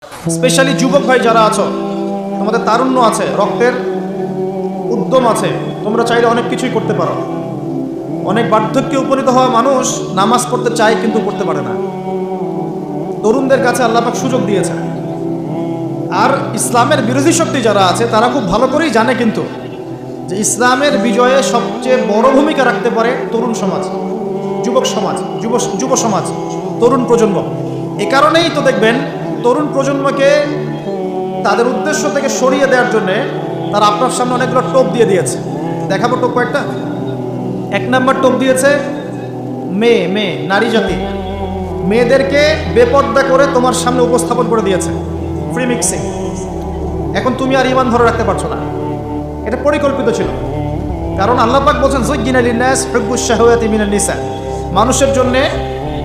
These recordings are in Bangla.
স্পেশালি যুবক ভাই যারা আছো, তোমাদের তারুণ্য আছে, রক্তের উদ্যম আছে, তোমরা চাইলে অনেক কিছুই করতে পারো। অনেক বার্ধক্যে উপনীত হওয়া মানুষ নামাজ পড়তে চায় কিন্তু পড়তে পারে না। তরুণদের কাছে আল্লাহ পাক সুযোগ দিয়েছে। আর ইসলামের বিরোধী শক্তি যারা আছে তারা খুব ভালো করেই জানে কিন্তু যে ইসলামের বিজয়ে সবচেয়ে বড় ভূমিকা রাখতে পারে তরুণ সমাজ, যুবক সমাজ, যুব সমাজ, তরুণ প্রজন্ম। এ কারণেই তো দেখবেন তরুণ প্রজন্মকে তাদের উদ্দেশ্য থেকে সরিয়ে দেওয়ার জন্যে তারা আপনার সামনে অনেকগুলো টোপ দিয়ে দিয়েছে। দেখাবো টোপ কয়েকটা। এক নম্বর টোপ দিয়েছে মেয়ে নারী জাতি, মেয়েদেরকে বেপর্দা করে তোমার সামনে উপস্থাপন করে দিয়েছে, ফ্রি মিক্সিং। এখন তুমি আর ঈমান ধরে রাখতে পারছো না। এটা পরিকল্পিত ছিল, কারণ আল্লাহ পাক বলছেন যুজ্জিনা লিন্নাস হুব্বুশ শাহাওয়াতি মিনান নিসা, মানুষের জন্য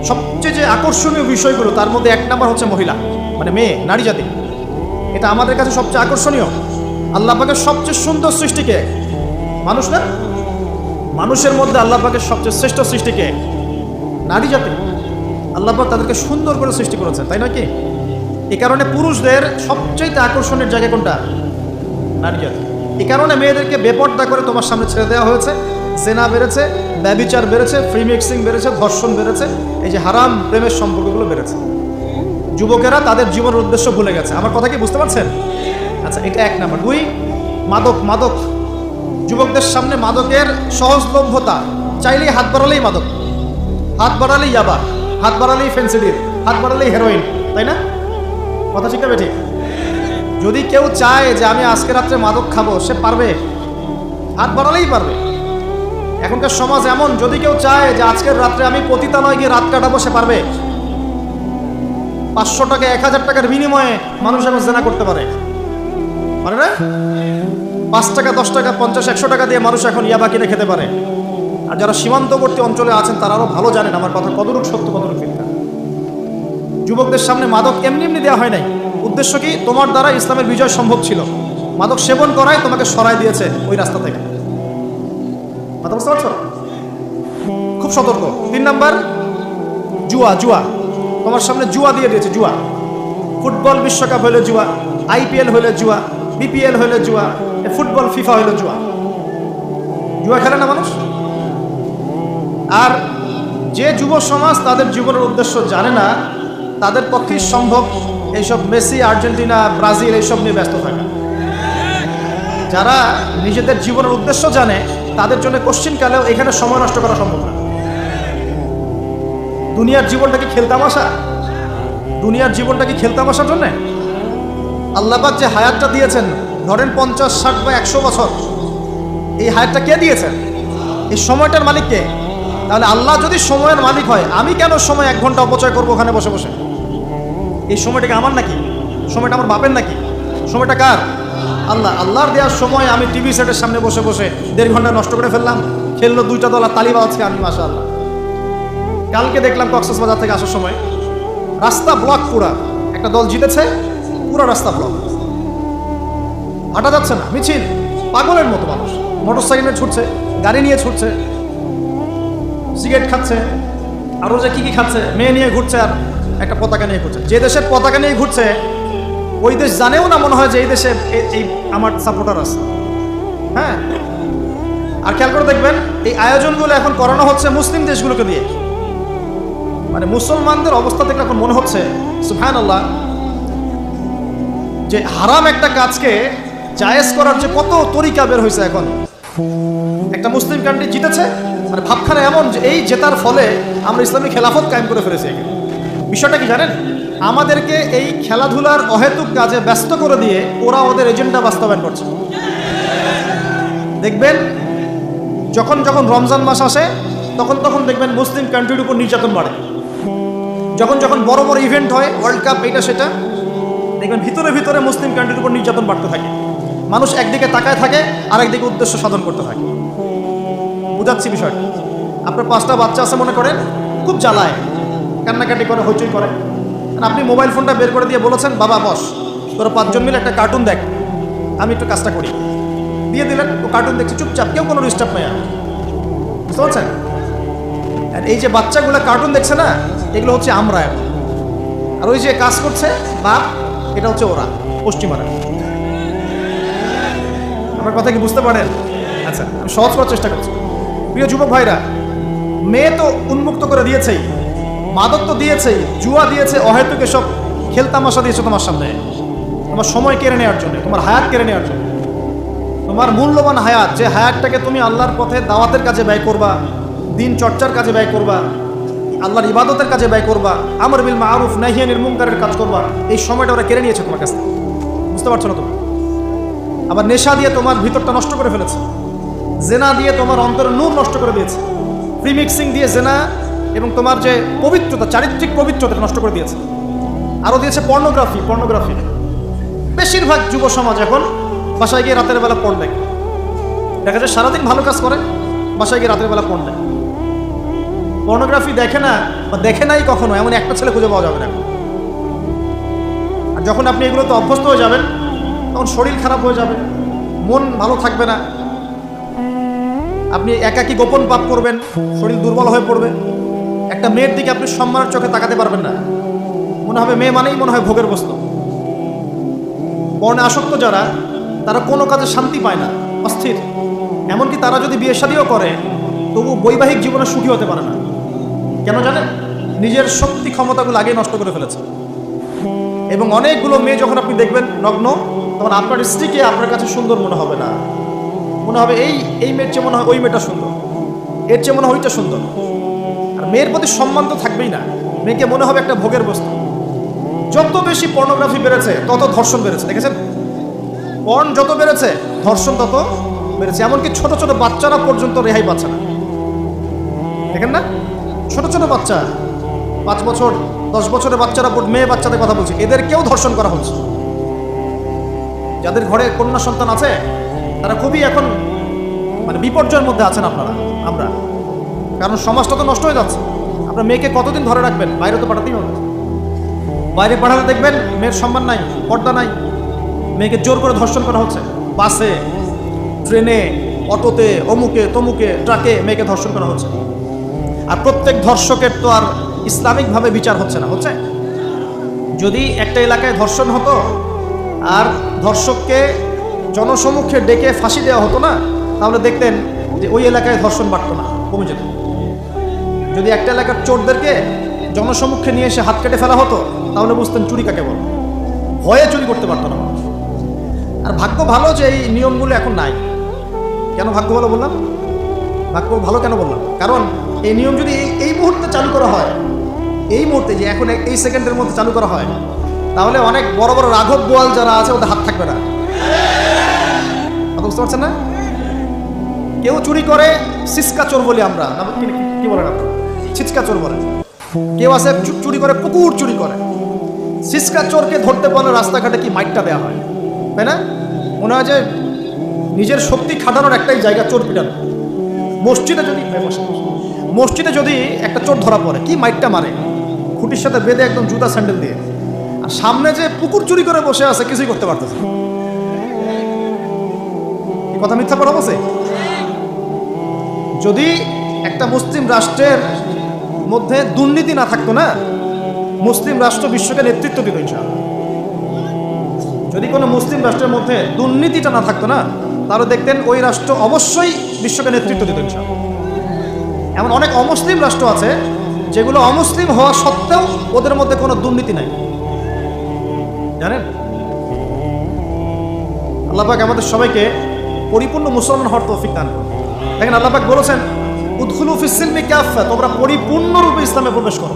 সবচেয়ে যে আকর্ষণীয় বিষয়গুলো তার মধ্যে এক নম্বর হচ্ছে মহিলা, মানে মেয়ে, নারী জাতি। এটা আমাদের কাছে সবচেয়ে আকর্ষণীয়। আল্লাহ পাকের সবচেয়ে সুন্দর সৃষ্টিকে মানুষ না, মানুষের মধ্যে আল্লাহ পাকের সবচেয়ে শ্রেষ্ঠ সৃষ্টিকে নারী জাতি। আল্লাহ পাক তাদেরকে সুন্দর করে সৃষ্টি করেছেন, তাই নয় কি? এই কারণে পুরুষদের সবচেয়ে আকর্ষণের জায়গা কোনটা? নারী জাতি। এই কারণে মেয়েদেরকে বেপর্দা করে তোমার সামনে ছেড়ে দেওয়া হয়েছে। জেনা বেড়েছে, ব্যভিচার বেড়েছে, ফ্রি মিক্সিং বেড়েছে, ধর্ষণ বেড়েছে, এই যে হারাম প্রেমের সম্পর্কগুলো বেড়েছে। যুবকেরা তাদের জীবনের উদ্দেশ্য ভুলে গেছে। আমার কথা কি বুঝতে পারছেন? আচ্ছা, এটা এক নাম্বার। দুই, মাদক। যুবকদের সামনে মাদকের সহজলভ্যতা, চাইলেই হাত বাড়ালেই মাদক, হাত বাড়ালেই ইয়াবা, হাত বাড়ালেই ফেন্সিডিল, হাত বাড়ালেই হেরোইন, তাই না? কথা ঠিক হবে ঠিক? যদি কেউ চায় যে আমি আজকে রাত্রে মাদক খাবো, সে পারবে, হাত বাড়ালেই পারবে। এখনকার সমাজ এমন, যদি কেউ চায় যে আজকের রাত্রে আমি পতিতালয়ে গিয়ে রাত কাটাবো, সে পারবে। 500 টাকা 1000 টাকার বিনিময়ে মানুষ এখন জেনা করতে পারে না? 5 টাকা 10 টাকা 50 100 টাকা দিয়ে মানুষ এখন ইয়াবা কিনে খেতে পারে। আর যারা সীমান্তবর্তী অঞ্চলে আছেন তারা আরো ভালো জানেন আমার কথা কতটুকু সত্য কতটুকু মিথ্যা। যুবকদের সামনে মাদক এমনি দেওয়া হয় নাই। উদ্দেশ্য কি? তোমার দ্বারা ইসলামের বিজয় সম্ভব ছিল। মাদক সেবন করায় তোমাকে সরাই দিয়েছে ওই রাস্তা থেকে। কথা বুঝতে পারছো? খুব সতর্ক। 3 নাম্বার, জুয়া। তোমার সামনে জুয়া দিয়ে দিয়েছে। জুয়া, ফুটবল বিশ্বকাপ হইলে জুয়া, IPL হইলে জুয়া, BPL হইলে জুয়া, ফুটবল ফিফা হইলে জুয়া। জুয়া খেলে না মানুষ। আর যে যুব সমাজ তাদের জীবনের উদ্দেশ্য জানে না, তাদের পক্ষেই সম্ভব এইসব মেসি, আর্জেন্টিনা, ব্রাজিল এইসব নিয়ে ব্যস্ত থাকা। যারা নিজেদের জীবনের উদ্দেশ্য জানে তাদের জন্য কোশ্চিনকালেও এখানে সময় নষ্ট করা সম্ভব না। দুনিয়ার জীবনটা কি খেলতামাশা? দুনিয়ার জীবনটা কি খেলতামাশার জন্যে? আল্লাহ পাক যে হায়াতটা দিয়েছেন, ধরেন 50, 60 বা 100 বছর, এই হায়াতটা কে দিয়েছেন? এই সময়টার মালিক কে? তাহলে আল্লাহ যদি সময়ের মালিক হয়, আমি কেন সময় 1 ঘন্টা অপচয় করবো ওখানে বসে বসে? এই সময়টা কি আমার নাকি? সময়টা আমার বাপের নাকি? সময়টা কার? আল্লাহর দেওয়ার সময় আমি টিভি সেটের সামনে বসে বসে 1.5 ঘন্টা নষ্ট করে ফেললাম। খেললো 2টা দল আর তালিবা আজকে আমি, মাশাআল্লাহ। কালকে দেখলাম কক্সবাজার থেকে আসার সময় রাস্তা ব্লক, পুরা একটা দল জিতেছে, পুরো রাস্তা ব্লক, হাঁটা যাচ্ছে না, মিছিল, পাগলের মতো মানুষ মোটরসাইকেলে ছুটছে, গাড়ি নিয়ে ছুটছে, সিগারেট খাচ্ছে, আরও যে কি খাচ্ছে, মেয়ে নিয়ে ঘুরছে, আর একটা পতাকা নিয়ে ঘুরছে। যে দেশের পতাকা নিয়ে ঘুরছে ওই দেশ জানেও না মনে হয় যে এই দেশে এই আমার সাপোর্টার আছে। হ্যাঁ, আর খেয়াল করে দেখবেন এই আয়োজনগুলো এখন করানো হচ্ছে মুসলিম দেশগুলোকে দিয়ে। মানে মুসলমানদের অবস্থা দেখলে এখন মনে হচ্ছে সুবহানাল্লাহ, যে হারাম একটা কাজকে জায়েজ করার যে কত তরিকা বের হয়েছে এখন। একটা মুসলিম কান্ট্রি জিতেছে, মানে ভাবখানা এমন যে এই জেতার ফলে আমরা ইসলামী খেলাফত কায়েম করে ফেলেছি। বিষয়টা কি জানেন? আমাদেরকে এই খেলাধুলার অহেতুক কাজে ব্যস্ত করে দিয়ে ওরা ওদের এজেন্ডা বাস্তবায়ন করছে। দেখবেন যখন রমজান মাস আসে তখন দেখবেন মুসলিম কান্ট্রির উপর নির্যাতন বাড়ে। যখন বড় বড় ইভেন্ট হয়, ওয়ার্ল্ড কাপ, এটা সেটা, দেখবেন ভিতরে মুসলিম কান্ট্রির উপর নির্যাতন বাড়তে থাকে। মানুষ একদিকে তাকায় থাকে আর একদিকে উদ্দেশ্য সাধন করতে থাকে। বুঝাচ্ছি বিষয়টা। আপনার 5টা বাচ্চা আছে মনে করেন, খুব জ্বালায়, কান্নাকাটি করে, হইচই করে। আপনি মোবাইল ফোনটা বের করে দিয়ে বলেছেন, বাবা বস, তোরা 5 জন মিলে একটা কার্টুন দেখ, আমি একটু কাজটা করি। দিয়ে দিলেন, ও কার্টুন দেখছে চুপচাপ, কেউ কোনো ডিস্টার্ব নেই। বুঝতে পারছেন? আর এই যে বাচ্চাগুলো কার্টুন দেখছে না, এগুলো হচ্ছে আমরা। আর ওই যে কাজ করছে বাপ, এটা হচ্ছে ওরা, পশ্চিমারা। আমার কথা কি বুঝতে পারেন? আচ্ছা, আমি সহজ করার চেষ্টা করছি। প্রিয় যুবক ভাইরা, মেয়ে তো উন্মুক্ত করে দিয়েছেই, মাদক তো দিয়েছেই, জুয়া দিয়েছে, অহেতুক এসব খেলতামাশা দিয়েছে তোমার সামনে, তোমার সময় কেড়ে নেওয়ার জন্য, তোমার হায়াত কেড়ে নেওয়ার জন্য। তোমার মূল্যবান হায়াত, যে হায়াতটাকে তুমি আল্লাহর পথে দাওয়াতের কাজে ব্যয় করবা, দিন চর্চার কাজে ব্যয় করবা, আল্লাহর ইবাদতের কাজে ব্যয় করবা, আমর বিল মারুফ নাহি আনিল মুনকারের কাজ করবা, এই সময়টা ওরা কেড়ে নিয়েছে তোমার কাছ থেকে। বুঝতে পারছো না তুমি? আবার নেশা দিয়ে তোমার ভিতরটা নষ্ট করে ফেলেছে, জেনা দিয়ে তোমার অন্তরের নূর নষ্ট করে দিয়েছে, প্রিমিক্সিং দিয়ে জেনা এবং তোমার যে পবিত্রতা, চারিত্রিক পবিত্রতা নষ্ট করে দিয়েছে। আরও দিয়েছে পর্নোগ্রাফি। বেশিরভাগ যুব সমাজ এখন বাসায় গিয়ে রাতের বেলা পর্ন দেখে। দেখা যায় সারাদিন ভালো কাজ করে, বাসায় গিয়ে রাতের বেলা পর্ন দেখে। পর্নোগ্রাফি দেখে না বা দেখে নাই কখনো, এমন একটা ছেলে খুঁজে পাওয়া যাবে না। আর যখন আপনি এগুলোতে অভ্যস্ত হয়ে যাবেন, তখন শরীর খারাপ হয়ে যাবে, মন ভালো থাকবে না, আপনি একাকী গোপন পাপ করবেন, শরীর দুর্বল হয়ে পড়বে। একটা মেয়ের দিকে আপনি সম্মানের চোখে তাকাতে পারবেন না, মনে হবে মেয়ে মানেই মনে হয় ভোগের বস্তু। পর্ণে আসক্ত যারা, তারা কোনো কাজে শান্তি পায় না, অস্থির। এমনকি তারা যদি বিয়ে শাদীও করে, তবু বৈবাহিক জীবনে সুখী হতে পারে না। কেন জানেন? নিজের শক্তি ক্ষমতাগুলো আগেই নষ্ট করে ফেলেছে। এবং অনেকগুলো মেয়ে যখন আপনি দেখবেন নগ্ন, তখন আপনার স্ত্রীকে আপনার কাছে সুন্দর মনে হবে না, মনে হবে এই মেয়ের চেয়ে মনে হয় ওই মেয়েটা সুন্দর, এর চেয়ে মনে হয় ওইটা সুন্দর। আর মেয়ের প্রতি সম্মান তো থাকবেই না, মেয়েকে মনে হবে একটা ভোগের বস্তু। যত বেশি পর্নোগ্রাফি বেড়েছে, তত ধর্ষণ বেড়েছে। দেখেছেন? পর্ন যত বেড়েছে, ধর্ষণ তত বেড়েছে। এমনকি ছোট ছোট বাচ্চারা পর্যন্ত রেহাই পাচ্ছে না। দেখেন না? ছোট ছোট বাচ্চা, 5 বছর 10 বছরের বাচ্চারা, মেয়ে বাচ্চাদের কথা বলছে, এদেরকেও ধর্ষণ করা হচ্ছে। যাদের ঘরে কন্যা সন্তান আছে, তারা খুবই এখন মানে বিপর্যয়ের মধ্যে আছেন আমরা। কারণ সমাজটা তো নষ্ট হয়ে যাচ্ছে। আপনার মেয়েকে কতদিন ধরে রাখবেন? বাইরে তো পাঠাতেই হবে। বাইরে পাঠাতে দেখবেন মেয়ের সম্মান নাই, পর্দা নাই, মেয়েকে জোর করে ধর্ষণ করা হচ্ছে। বাসে, ট্রেনে, অটোতে, অমুকে তমুকে, ট্রাকে মেয়েকে ধর্ষণ করা হচ্ছে। আর প্রত্যেক ধর্ষকের তো আর ইসলামিকভাবে বিচার হচ্ছে না, হচ্ছে? যদি একটা এলাকায় ধর্ষণ হতো আর ধর্ষককে জনসমক্ষে ডেকে ফাঁসি দেওয়া হতো না, তাহলে দেখতেন যে ওই এলাকায় ধর্ষণ বাড়তো না, কমে যেত। যদি একটা এলাকার চোরদেরকে জনসমক্ষে নিয়ে এসে হাত কেটে ফেলা হতো, তাহলে বুঝতেন চুরি কাকে বলে। ভয়ে চুরি করতে পারতো না মানুষ। আর ভাগ্য ভালো যে এই নিয়মগুলো এখন নাই। কেন ভাগ্য ভালো বললাম? ভাগ্য ভালো কেন বললাম? কারণ এই নিয়ম যদি এই মুহূর্তে চালু করা হয়, এই মুহূর্তে যে এখন এই সেকেন্ডের মধ্যে চালু করা হয়, তাহলে অনেক বড় বড় রাঘব বোয়াল যারা আছে ওদের হাত থাকবে না। বুঝতে পারছেন না? কেউ চুরি করে সিসকা চোর বলি আমরা, কি বলেন আপনারা? ছিচকা চোর বলে। কেউ আছে চুরি করে পুকুর চুরি করে। সিসকা চোরকে ধরতে পারলে রাস্তাঘাটে কি মাইকটা দেওয়া হয়, তাই না? মনে হয় যে নিজের শক্তি খাটানোর একটাই জায়গা চোর পিটানো। মসজিদে যদি একটা চোর ধরা পড়ে, কি মাইকটা মারে, খুঁটির সাথে বেঁধে একদম জুতা স্যান্ডেল দিয়ে। আর সামনে যে পুকুর চুরি করে বসে আছে, কিছুই করতে পারতেছে। কথা মিথ্যা পড়া বসে? যদি একটা মুসলিম রাষ্ট্রের মধ্যে দুর্নীতি না থাকতো না, মুসলিম রাষ্ট্র বিশ্বকে নেতৃত্ব দিত ইনশাআল্লাহ। যদি কোনো মুসলিম রাষ্ট্রের মধ্যে দুর্নীতিটা না থাকতো না, তাহলে দেখতেন ওই রাষ্ট্র অবশ্যই বিশ্বকে নেতৃত্ব দিত ইনশাআল্লাহ। এমন অনেক অমুসলিম রাষ্ট্র আছে যেগুলো অমুসলিম হওয়া সত্ত্বেও ওদের মধ্যে কোনো দুর্নীতি নাই, জানেন? আল্লাহ পাক আমাদের সবাইকে পরিপূর্ণ মুসলমান হওয়ার তৌফিক দান করুন। দেখেন, আল্লাহ পাক বলেছেন উদখুলু ফিস সিলমি কাফা, তোমরা পরিপূর্ণরূপে ইসলামে প্রবেশ করো।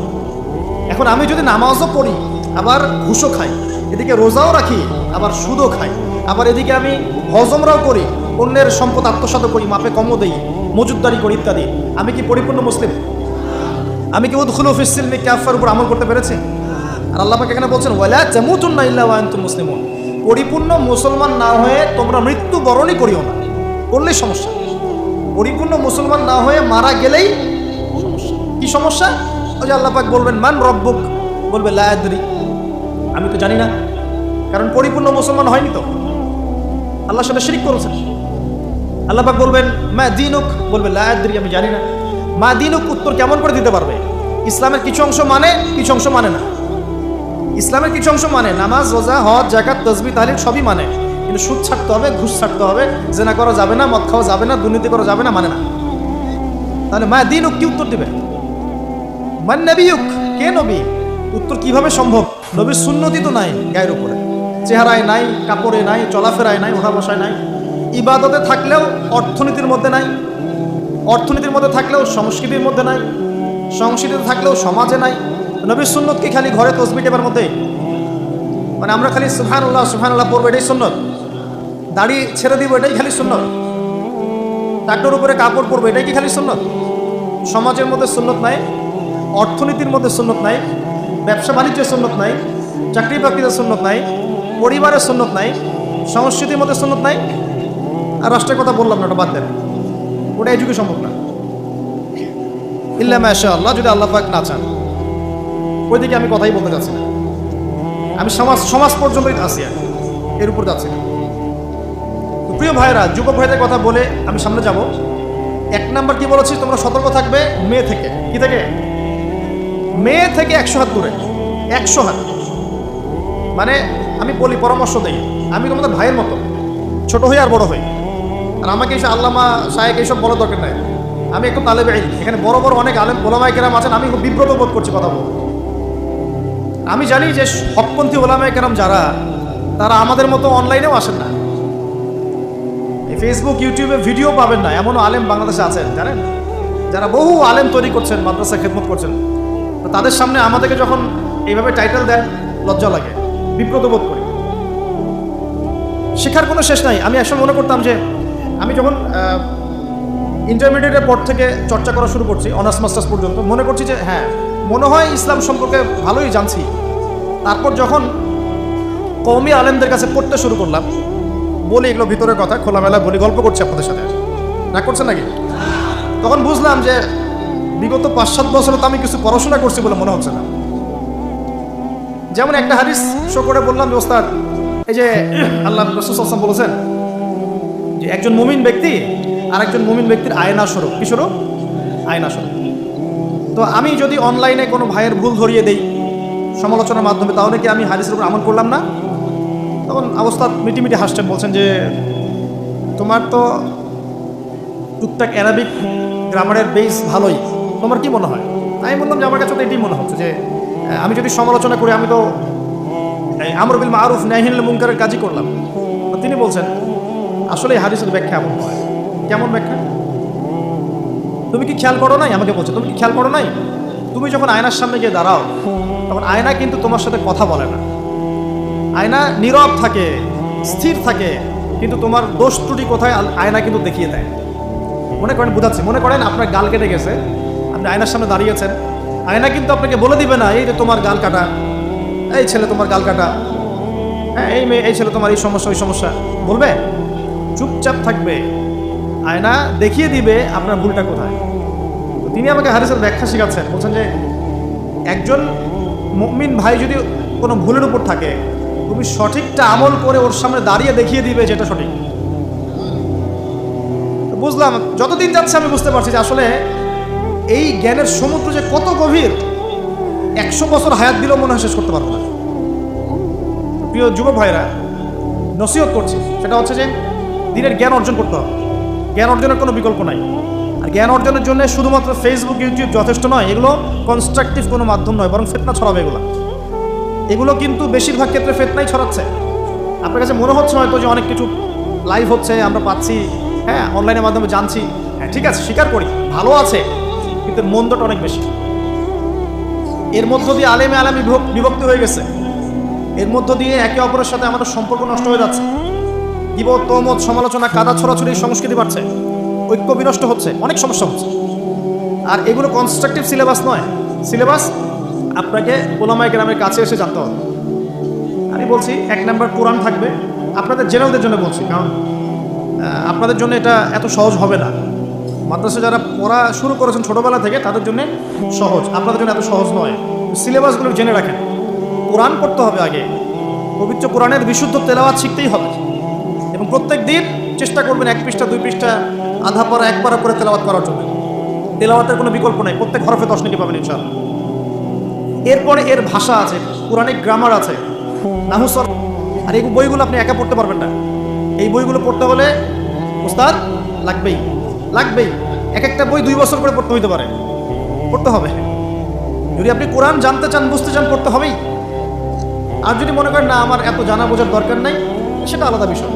এখন আমি যদি নামাজও পড়ি, আবার ঘুষও খাই, এদিকে রোজাও রাখি, আবার সুদও খাই, আবার এদিকে আমি হজমরাও করি, অন্যের সম্পদ আত্মসাৎ করি, মাপে কমও দেই, মজুদদারি করি ইত্যাদি, আমি কি পরিপূর্ণ মুসলিম? আমি কি উদখুলু ফিস সিলমি কাফার উপর আমল করতে পেরেছি? আর আল্লাহ পাক এখানে বলছেন ওয়ালা তামুতুন্না ইল্লা ওয়া আনতুম মুসলিমুন, পরিপূর্ণ মুসলমান না হয়ে তোমরা মৃত্যুবরণই করিও না। করলেই সমস্যা। পরিপূর্ণ মুসলমান না হয়ে মারা গেলেই সমস্যা। কি সমস্যা? ওই যে আল্লাহ পাক বলবেন মান রব্বুক, বলবে লা আদরি, আমি তো জানি না, কারণ পরিপূর্ণ মুসলমান হয়নি তো, আল্লাহর সাথে শিরক করেছেন। আল্লাহ পাক বলবেন মা দীনুক, বলবে লা আদরি, আমি জানি না। মা দীনুক উত্তর কেমন করে দিতে পারবে? ইসলামের কিছু অংশ মানে, কিছু অংশ মানে না। ইসলামের কিছু অংশ মানে, নামাজ, রোজা, হজ, যাকাত, তাসবিহ, তাহলিল সবই মানে, কিন্তু সুদ ছাড়তে হবে, ঘুষ ছাড়তে হবে, জেনা করা যাবে না, মদ খাওয়া যাবে না, দুর্নীতি করা যাবে না, মানে না। তাহলে মা দিনুক কি উত্তর দিবে? মান নবিয়ুক, কে নবী? উত্তর কিভাবে সম্ভব? নবীর সুন্নতি তো নাই গায়ের উপরে, চেহারায় নাই, কাপড়ে নাই, চলাফেরায় নাই, ওঠা বসায় নাই, ইবাদতে থাকলেও অর্থনীতির মধ্যে নাই, অর্থনীতির মধ্যে থাকলেও সংস্কৃতির মধ্যে নাই, সংস্কৃতিতে থাকলেও সমাজে নাই। নবীর সুন্নত কি খালি ঘরে তসবিহ টেপার মধ্যে? মানে আমরা খালি সুবহানাল্লাহ সুবহানাল্লাহ পড়বো এটাই সুন্নত, দাড়ি ছেড়ে দিব এটাই খালি সুন্নত, টাকটোর উপরে কাপড় পরবো এটাই কি খালি সুন্নত? সমাজের মধ্যে সুন্নত নাই, অর্থনীতির মধ্যে সুন্নত নাই, ব্যবসা বাণিজ্যের সুন্নত নাই, চাকরি বাকরিতে সুন্নত নাই, পরিবারের সুন্নত নাই, সংস্কৃতির মধ্যে সুন্নত নাই, আর রাষ্ট্রের কথা বললাম না, ওটা বাদ দেন, ওটা এই যুগে সম্ভব না। ইল্লা মাশাআল্লাহ, যদি আল্লাহ পাক না চান। ওইদিকে আমি কথাই বলতে যাচ্ছি না, আমি সমাজ পর্যন্তই আছি, এর উপর যাচ্ছি না। প্রিয় ভাইরা, যুবক ভাইদের কথা বলে আমি সামনে যাব। 1 নাম্বার কি বলেছি, তোমরা সতর্ক থাকবে মেয়ে থেকে। কি থেকে? মেয়ে থেকে 100 হাত দূরে, 100 হাত। মানে আমি বলি, পরামর্শ দেই, আমি তোমাদের ভাইয়ের মতো, ছোট হই আর বড় হই, আর আমাকে এসে আল্লামা সাহেব এইসব বলার দরকার নাই। আমি একটু তালেবে ইলম, এখানে বড় বড় অনেক আলেম ওলামায়ে কেরাম আছেন, আমি খুব বিব্রত বোধ করছি কথা বলতে। আমি জানি যে হকপন্থী ওলামায়ে কেরাম যারা, তারা আমাদের মতো অনলাইনেও আসেন না, ফেসবুক ইউটিউবে ভিডিও পাবেন না, এমনও আলেম বাংলাদেশে আছেন জানেন, যারা বহু আলেম তৈরি করছেন, মাদ্রাসা খেদমত করছেন। তো তাদের সামনে আমাদেরকে যখন এইভাবে টাইটেল দেন, লজ্জা লাগে, বিব্রত বোধ করি। শেখার কোনো শেষ নাই। আমি একসময় মনে করতাম যে আমি যখন ইন্টারমিডিয়েটের পর থেকে চর্চা করা শুরু করছি, অনার্স মাস্টার্স পর্যন্ত, মনে করছি যে হ্যাঁ, মনে হয় ইসলাম সম্পর্কে ভালোই জানছি। তারপর যখন কওমি আলেমদের কাছে পড়তে শুরু করলাম, বলি এগুলো ভিতরের কথা, খোলামেলা বলি, গল্প করছি আপনাদের সাথে, না করছেন নাকি? তখন বুঝলাম যে বিগত 5-7 বছরে তো আমি কিছু পড়াশোনা করছি বলে মনে হচ্ছে না। যেমন একটা হাদিস শো করে বললাম যে ওস্তাদ, এই যে আল্লাহ রাসূল সাল্লাল্লাহু আলাইহি ওয়াসাল্লাম বলেছেন যে একজন মুমিন ব্যক্তি আর একজন মুমিন ব্যক্তির আয়না স্বরূপ। কি স্বরূপ? আয়না স্বরূপ। তো আমি যদি অনলাইনে কোনো ভাইয়ের ভুল ধরিয়ে দেই সমালোচনার মাধ্যমে, তাহলে কি আমি হাদিসের উপর আমল করলাম না? তখন ওস্তাদ মিটিমিটি হাসছেন, বলছেন যে তোমার তো টুকটাক অ্যারাবিক গ্রামারের বেস ভালোই, তোমার কি মনে হয়? আমি বললাম যে আমার কাছে তো এটাই মনে হচ্ছে যে আমি যদি সমালোচনা করি, আমি তো আমর বিল মারুফ নাহি আনিল মুনকারের কাজই করলাম। তো তিনি বলছেন আসলে এই হাদিসের ব্যাখ্যা এমন হয়। কেমন ব্যাখ্যা? তুমি কি খেয়াল করো নাই? আমাকে বলছে তুমি কি খেয়াল করো নাই, তুমি যখন আয়নার সামনে গিয়ে দাঁড়াও, তখন আয়না কিন্তু তোমার সাথে কথা বলে না, আয়না নীরব থাকে, স্থির থাকে, কিন্তু তোমার দোষ ত্রুটি কোথায় আয়না কিন্তু দেখিয়ে দেয়। মনে করেন, বুঝাচ্ছি, মনে করেন আপনার গাল কেটে গেছে, আপনি আয়নার সামনে দাঁড়িয়েছেন, আয়না কিন্তু আপনাকে বলে দিবে না এই যে তোমার গাল কাটা, এই ছেলে তোমার গাল কাটা, হ্যাঁ এই মেয়ে, এই ছেলে তোমার এই সমস্যা ওই সমস্যা, বলবে? চুপচাপ থাকবে, আয়না দেখিয়ে দিবে আপনার ভুলটা কোথায়। তো তিনি আমাকে হাদিসের ব্যাখ্যা শেখাচ্ছেন, বলছেন যে একজন মুমিন ভাই যদি কোনো ভুলের উপর থাকে, তুমি সঠিকটা আমল করে ওর সামনে দাঁড়িয়ে দেখিয়ে দিবে যেটা সঠিক। বুঝলাম, যতদিন যাচ্ছে আমি বুঝতে পারছি যে আসলে এই জ্ঞানের সমুদ্র যে কত গভীর, 100 বছর হায়াত দিলেও মনে হয় শেষ করতে পারবো না। প্রিয় যুবক ভাইরা, নসিহত করছি, সেটা হচ্ছে যে দিনের জ্ঞান অর্জন করতে হবে। জ্ঞান অর্জনের কোনো বিকল্প নাই। আর জ্ঞান অর্জনের জন্য শুধুমাত্র ফেসবুক ইউটিউব যথেষ্ট নয়, এগুলো কনস্ট্রাকটিভ কোনো মাধ্যম নয়, বরং ফিতনা ছড়াবে এগুলো কিন্তু বেশিরভাগ ক্ষেত্রে ফিতনাই ছড়াচ্ছে। আপনার কাছে মনে হচ্ছে হয়তো যে অনেক কিছু লাইভ হচ্ছে, আমরা পাচ্ছি, হ্যাঁ অনলাইনের মাধ্যমে জানছি, হ্যাঁ ঠিক আছে, স্বীকার করি ভালো আছে, কিন্তু মন্দটা অনেক বেশি। এর মধ্য দিয়ে আলেমে আলেম বিভক্তি হয়ে গেছে, এর মধ্য দিয়ে একে অপরের সাথে আমাদের সম্পর্ক নষ্ট হয়ে যাচ্ছে, গীবত, তহমত, সমালোচনা, কাদা ছড়াছড়ি, সংস্কৃতি বাড়ছে, ঐক্য বিনষ্ট হচ্ছে, অনেক সমস্যা হচ্ছে। আর এগুলো কনস্ট্রাকটিভ সিলেবাস নয়। সিলেবাস আপনাকে ওলামায়ে কেরামের কাছে এসে জানতে হবে। আমি বলছি 1 নাম্বার কোরআন থাকবে, আপনাদের জেনারেলদের জন্য বলছি, কারণ আপনাদের জন্য এটা এত সহজ হবে না। মাদ্রাসা যারা পড়া শুরু করেছেন ছোটোবেলা থেকে, তাদের জন্য সহজ, আপনাদের জন্য এত সহজ নয়। সিলেবাসগুলো জেনে রাখেন। কোরআন পড়তে হবে আগে, পবিত্র কোরআনের বিশুদ্ধ তেলাওয়াত শিখতেই হবে, এবং প্রত্যেক দিন চেষ্টা করবেন 1 পৃষ্ঠা 2 পৃষ্ঠা আধা পারা 1 পারা করে তেলাওয়াত করার জন্য। তেলাওয়াতের কোনো বিকল্প নাই, প্রত্যেক হরফে 10 নেকি পাবেন ইনশাআল্লাহ। এরপরে এর ভাষা আছে, পুরাণিক গ্রামার আছে, নাহুসর। আর এই বইগুলো আপনি একা পড়তে পারবেন না। এই বইগুলো পড়তে হলে উস্তাদ লাগবেই লাগবেই। এক একটা বই 2 বছর করে পড়তে হইতে পারে, পড়তে হবে। যদি আপনি কোরআন জানতে চান, বুঝতে চান, পড়তে হবেই। আর যদি মনে করেন না আমার এত জানা বোঝার দরকার নাই, সেটা আলাদা বিষয়।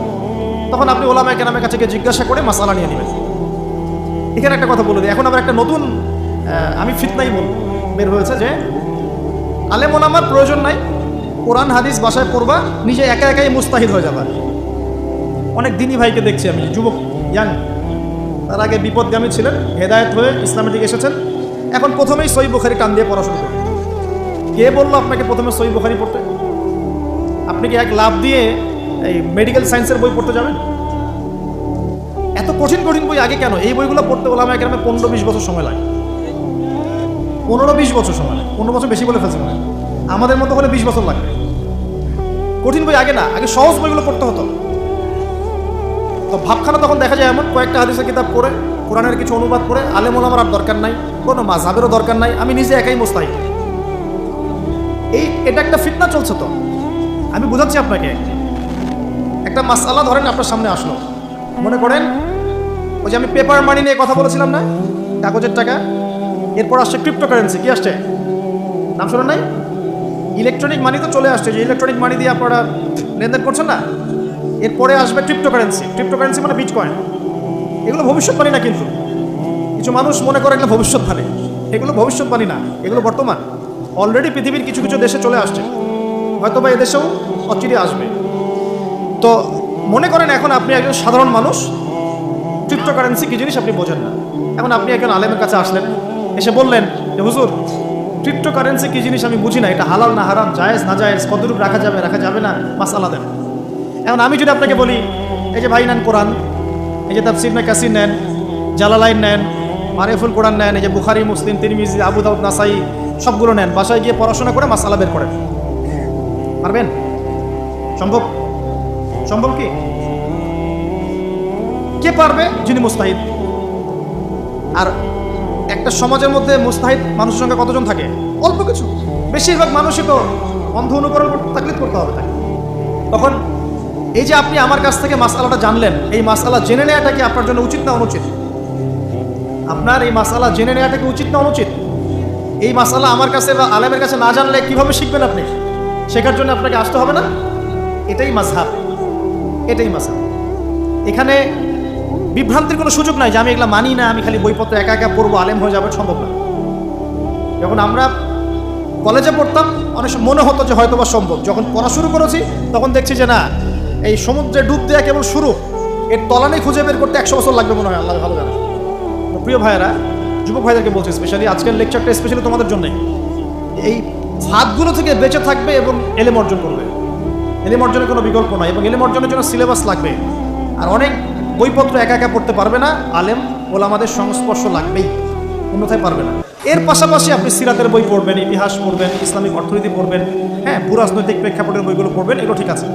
তখন আপনি ওলামায়ে কেরামের কাছে গিয়ে জিজ্ঞাসা করে মাসালা নিয়ে নেবেন। এখানে একটা কথা বলে দিই, এখন আবার একটা নতুন আমি ফিতনাই বলবো বের হয়েছে যে আলেম ওলামার প্রয়োজন নাই, কোরআন হাদিস বাসায় পড়বা, নিজে একা একাই মুস্তাহিদ হয়ে যাবা। অনেক দিনী ভাইকে দেখছি আমি, যুবক ইয়াং, তার আগে বিপদগামী ছিলেন, হেদায়েত হয়ে ইসলামের দিকে এসেছেন, এখন প্রথমেই সহিহ বুখারী টান দিয়ে পড়াশোনা করেন। কে বললো আপনাকে প্রথমে সহিহ বুখারী পড়তে? আপনি কি এক লাভ দিয়ে এই মেডিকেল সায়েন্সের বই পড়তে যাবেন? এত কঠিন কঠিন বই আগে কেন? এই বইগুলো পড়তে ওলামায়ে কেরামের 15-20 বছর সময় লাগে। 15-20 বছর সময় লাগে। 15 বছর বেশি বলে ফেলছে মনে হয়। আমাদের মতো হলে 20 বছর লাগবে। কঠিন বই আগে না, আগে সহজ বইগুলো পড়তে হতো। তো ভাবখানা তখন দেখা যায় এমন, কয়েকটা হাদিসের কিতাব পড়ে, কোরআনের কিছু অনুবাদ পড়ে, আলেম ওলামার আর দরকার নাই, কোনো মাযহাবেরও দরকার নাই, আমি নিজে একাই মুস্তাহিদ। এটা একটা ফিতনা চলছে। তো আমি বুঝাচ্ছি আপনাকে, একটা মাসআলা ধরেন আপনার সামনে আসলো, মনে করেন ওই যে আমি পেপার মানি নিয়ে কথা বলেছিলাম না, কাগজের টাকা, এরপর আসছে ক্রিপ্টোকারেন্সি। কি আসছে? নাম শোনেন নাই? ইলেকট্রনিক মানি তো চলে আসছে, যে ইলেকট্রনিক মানি দিয়ে আপনারা লেনদেন করছেন না, এরপরে আসবে ক্রিপ্টোকারেন্সি। ক্রিপ্টোকারেন্সি মানে বিটকয়েন। এগুলো ভবিষ্যৎবাণী না, কিন্তু কিছু মানুষ মনে করে এগুলো ভবিষ্যৎবাণী। এগুলো ভবিষ্যৎবাণী না, এগুলো বর্তমান। অলরেডি পৃথিবীর কিছু কিছু দেশে চলে আসছে, হয়তো বা এদেশেও অচিরে আসবে। তো মনে করেন এখন আপনি একজন সাধারণ মানুষ, ক্রিপ্টোকারেন্সি কী জিনিস আপনি বোঝেন না। এখন আপনি একজন আলেমের কাছে আসলেন, এসে বললেন যে হুজুর, ক্রিপ্টোকারেন্সি কী জিনিস আমি বুঝি না, এটা হালাল না হারাম, জায়েজ না জায়েজ, কতটুকু রাখা যাবে রাখা যাবে না, মাসআলা দেন। এখন আমি যদি আপনাকে বলি, এই যে ভাই নেন কোরআন, এই যে তাফসীর ইবনে কাসির নেন, জালালাইন নেন, মারিফুল কোরআন নেন, এই যে বুখারী, মুসলিম, তিরমিজি, আবু দাউদ, নাসাই, সবগুলো নেন, বাসায় গিয়ে পড়াশোনা করে মাসআলা বের করেন, পারবেন? সম্ভব? সম্ভব কি? কে পারবে? যিনি মুস্তাহিদ। আর একটা সমাজের মধ্যে মুস্তাহিদ মানুষের সংখ্যা কতজন থাকে? অল্প কিছু। বেশিরভাগ মানুষই তো অন্ধ অনুকরণ তাকলিদ করতে হবে তাকে। তখন এই যে আপনি আমার কাছ থেকে মাসআলাটা জানলেন, এই মাসআলা জেনে নেওয়াটা কি আপনার জন্য উচিত না অনুচিত? আপনার এই মাসআলা জেনে নেওয়াটা কি উচিত না অনুচিত? এই মাসআলা আমার কাছে বা আলেমের কাছে না জানলে কিভাবে শিখবেন আপনি? শেখার জন্য আপনাকে আসতে হবে না? এটাই মাযহাব, এটাই মাযহাব। এখানে বিভ্রান্তির কোনো সুযোগ নাই যে আমি এগুলো মানি না, আমি খালি বইপত্র একা একা পড়বো, আলেম হয়ে যাবে, সম্ভব না। যখন আমরা কলেজে পড়তাম অনেক মনে হতো যে হয়তো বা সম্ভব। যখন পড়া শুরু করেছি তখন দেখছি যে না, এই সমুদ্রে ডুব দেওয়া কেবল শুরু, এর তলানি খুঁজে বের করতে 100 বছর লাগবে মনে হয়, আল্লাহ ভালো জানে। তো প্রিয় ভাইয়েরা, যুবক ভাইদেরকে বলছি স্পেশালি, আজকের লেকচারটা স্পেশালি তোমাদের জন্যই। এই ফাঁদগুলো থেকে বেঁচে থাকবে এবং এলেম অর্জন করবে। এলেম অর্জনের কোনো বিকল্প নয়, এবং এলেম অর্জনের জন্য সিলেবাস লাগবে। আর অনেক বইপত্র একা একা পড়তে পারবে না, আলেম ওলামাদের সংস্পর্শ লাগবেই, অন্যথায় পারবে না। এর পাশাপাশি আপনি সিরাতের বই পড়বেন, ইতিহাস পড়বেন, ইসলামিক অর্থনীতি পড়বেন, হ্যাঁ, ভূরাজনৈতিক প্রেক্ষাপটের বইগুলো পড়বেন, এগুলো ঠিক আছে।